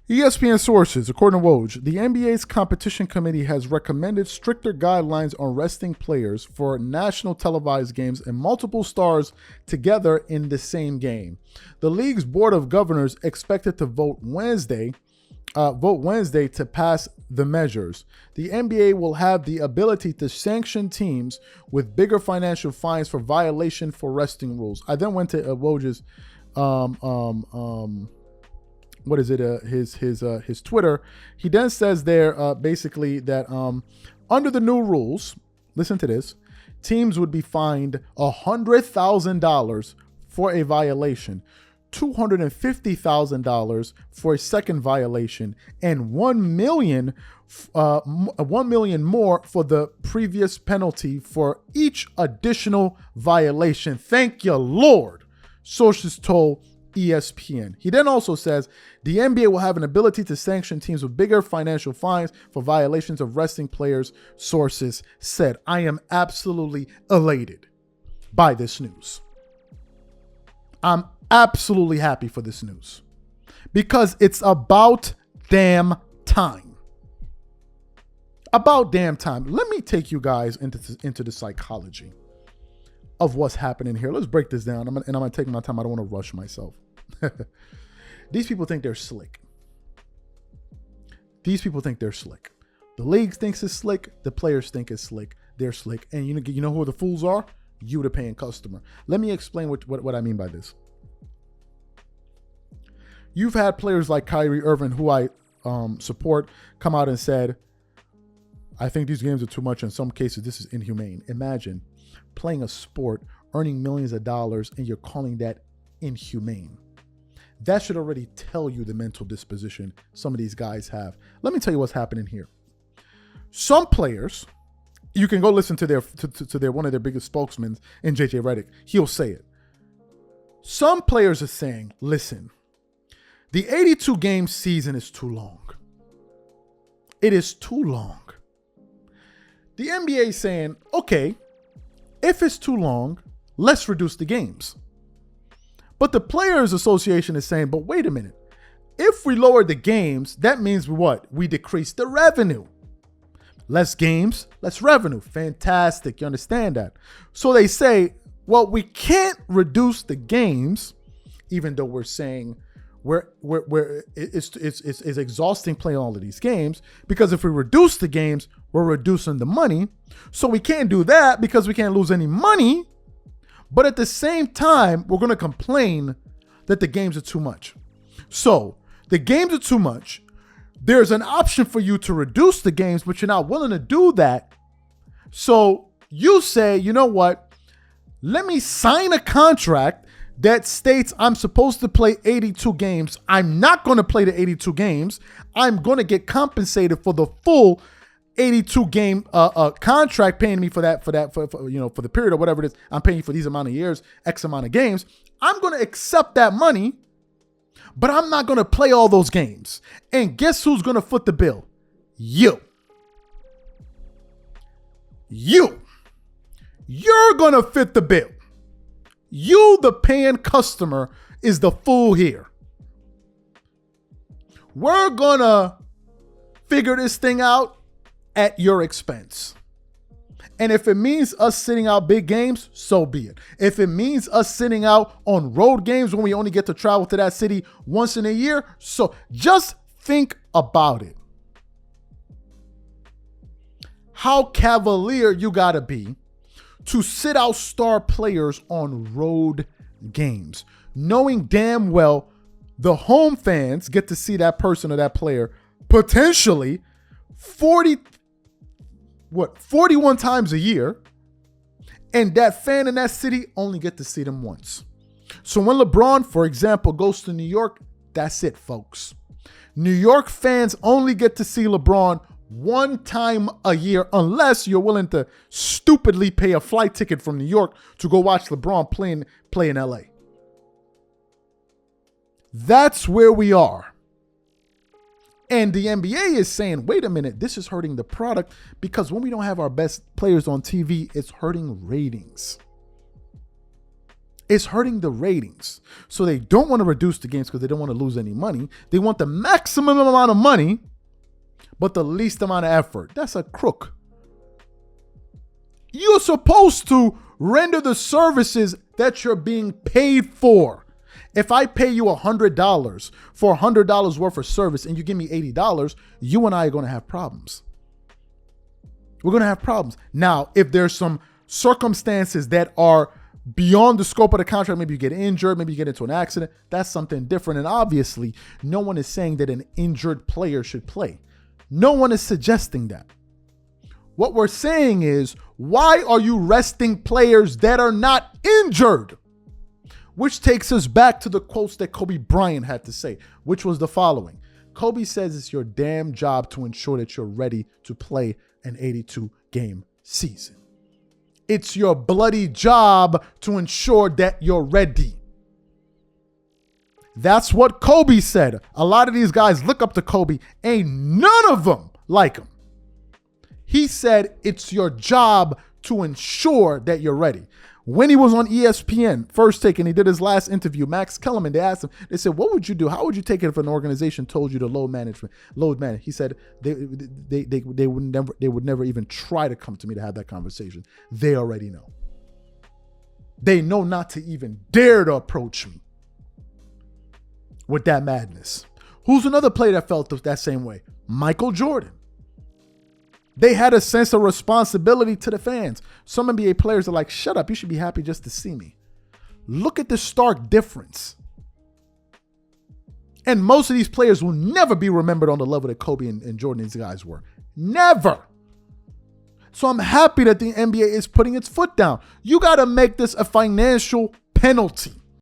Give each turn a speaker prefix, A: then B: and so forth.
A: ESPN sources, according to Woj, the NBA's competition committee has recommended stricter guidelines on resting players for national televised games and multiple stars together in the same game. The league's board of governors expected to vote Wednesday to pass the measures. The NBA will have the ability to sanction teams with bigger financial fines for violation for resting rules. I then went to Woj's what is it? His Twitter. He then says there basically that under the new rules, listen to this, teams would be fined $100,000 for a violation, $250,000 for a second violation, and $1 million more for the previous penalty for each additional violation. Thank you, Lord. Sources told ESPN. He then also says the NBA will have an ability to sanction teams with bigger financial fines for violations of resting players, sources said. I am absolutely elated by this news. I'm absolutely happy for this news because it's about damn time. About damn time. Let me take you guys into the psychology of what's happening here. Let's break this down. I'm going to take my time. I don't want to rush myself. These people think they're slick. These people think they're slick. The league thinks it's slick. The players think it's slick. They're slick. And you know who the fools are? You, the paying customer. Let me explain what I mean by this. You've had players like Kyrie Irving, who I support, come out and said, I think these games are too much. In some cases, this is inhumane. Imagine playing a sport, earning millions of dollars, and you're calling that inhumane. That should already tell you the mental disposition some of these guys have. Let me tell you what's happening here. Some players, you can go listen to their one of their biggest spokesmen in JJ Redick. He'll say it. Some players are saying, listen, the 82 game season is too long. It is too long. The NBA is saying, okay, if it's too long, let's reduce the games. But the Players Association is saying, but wait a minute. If we lower the games, that means what? We decrease the revenue. Less games, less revenue. Fantastic. You understand that? So they say, well, we can't reduce the games, even though we're saying it's exhausting playing all of these games, because if we reduce the games, we're reducing the money. So we can't do that because we can't lose any money. But at the same time, we're going to complain that the games are too much. So the games are too much. There's an option for you to reduce the games, but you're not willing to do that. So you say, you know what? Let me sign a contract that states I'm supposed to play 82 games. I'm not going to play the 82 games. I'm going to get compensated for the full 82 game contract, paying me for the period or whatever it is. I'm paying you for these amount of years, X amount of games. I'm going to accept that money, but I'm not going to play all those games. And guess who's going to foot the bill? You. You're going to fit the bill. You, the paying customer, is the fool here. We're going to figure this thing out at your expense. And if it means us sitting out big games, so be it. If it means us sitting out on road games when we only get to travel to that city once in a year, so just think about it. How cavalier you gotta be to sit out star players on road games, knowing damn well the home fans get to see that person or that player potentially 41 times a year, and that fan in that city only get to see them once. So when LeBron, for example, goes to New York, that's it, folks. New York fans only get to see LeBron one time a year, unless you're willing to stupidly pay a flight ticket from New York to go watch LeBron play in LA. That's where we are. And the NBA is saying, wait a minute, this is hurting the product, because when we don't have our best players on TV, it's hurting ratings. It's hurting the ratings. So they don't want to reduce the games because they don't want to lose any money. They want the maximum amount of money, but the least amount of effort. That's a crook. You're supposed to render the services that you're being paid for. If I pay you $100 for $100 worth of service and you give me $80, you and I are going to have problems. We're going to have problems. Now, if there's some circumstances that are beyond the scope of the contract, maybe you get injured, maybe you get into an accident, that's something different. And obviously, no one is saying that an injured player should play. No one is suggesting that. What we're saying is, why are you resting players that are not injured? Which takes us back to the quotes that Kobe Bryant had to say, which was the following. Kobe says it's your damn job to ensure that you're ready to play an 82-game season. It's your bloody job to ensure that you're ready. That's what Kobe said. A lot of these guys look up to Kobe. Ain't none of them like him. He said it's your job to ensure that you're ready. When he was on ESPN, First Take, and he did his last interview, Max Kellerman, they asked him, they said, what would you do? How would you take it if an organization told you to load manage? He said they would never even try to come to me to have that conversation. They already know. They know not to even dare to approach me with that madness. Who's another player that felt that same way? Michael Jordan. They had a sense of responsibility to the fans. Some NBA players are like, shut up, you should be happy just to see me. Look at the stark difference. And most of these players will never be remembered on the level that Kobe and Jordan and these guys were. Never. So I'm happy that the NBA is putting its foot down. You got to make this a financial penalty.